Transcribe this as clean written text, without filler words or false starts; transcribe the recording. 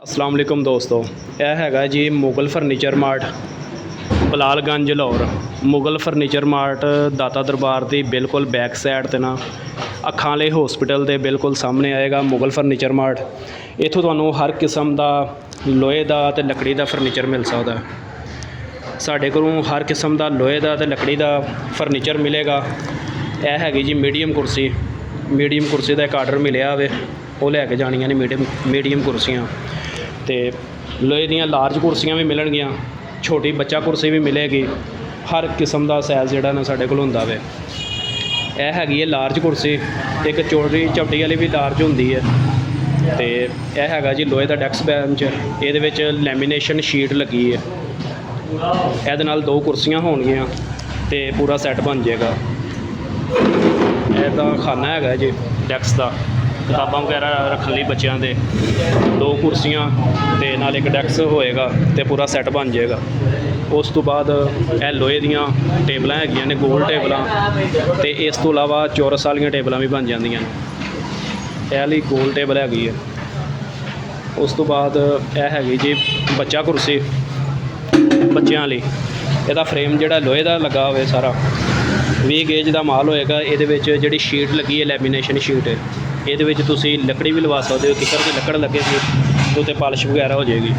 अस्सलाम वालेकुम दोस्तों, यह हैगा जी Mughal furniture mart Bilalganj Lahore. Mughal furniture mart Data Darbar की बिल्कुल बैक साइड ते ना अखां वाले हॉस्पिटल के बिल्कुल सामने आएगा मुगल फर्नीचर मार्ट। इत्थों तुहानूं हर किस्म का लोहे का ते लकड़ी का फर्नीचर मिल सकता है। साढ़े कोलों हर किस्म का लोहे का ते लकड़ी का फर्नीचर मिलेगा। यह हैगी जी मीडियम कुर्सी का एक आर्डर मिलिया वे, वो लैके जानियां ने मीडियम कुर्सियाँ। तो लोहे दियाँ लार्ज कुर्सियाँ भी मिलणगियां, छोटी बच्चा कुर्सी भी मिलेगी। हर किस्म का साइज़ जिहड़ा ना साढ़े कोल हुंदा वे। यह हैगी है लार्ज कुर्सी, एक चौड़ी चपटी वाली भी लार्ज होंदी है। तो यह हैगा जी लोहे का डैक्स बेंच, ये लैमीनेशन शीट लगी है। ਇਹਦੇ ਨਾਲ दो कुर्सियाँ होणगियां तो पूरा सैट बन जाएगा। ਇਹਦਾ खाना हैगा जी डैक्स का, किताबां वगैरह रखने लिए बच्चों के, दो कुर्सियाँ तो नाल एक डैक्स होएगा तो पूरा सैट बन जाएगा। उस तो बाद यह लोहे दियाँ टेबल हैगियां ने, गोल टेबल, तो इस तो इलावा चौरस वाली टेबल भी बन जांदियां ने। यह वाली गोल टेबल हैगी है। उस तो बाद यह हैगी जी बच्चा कुर्सी बच्चों वाली। ਇਹਦਾ फ्रेम ਜਿਹੜਾ लोहे का लगा होवे सारा 20 गेज का माल होएगा। ये जी शीट लगी है लैमीनेशन शीट, ये लकड़ी भी लवा सकते हो, किकर की लकड़ लगेगी तो पालिश वगैरह हो जाएगी।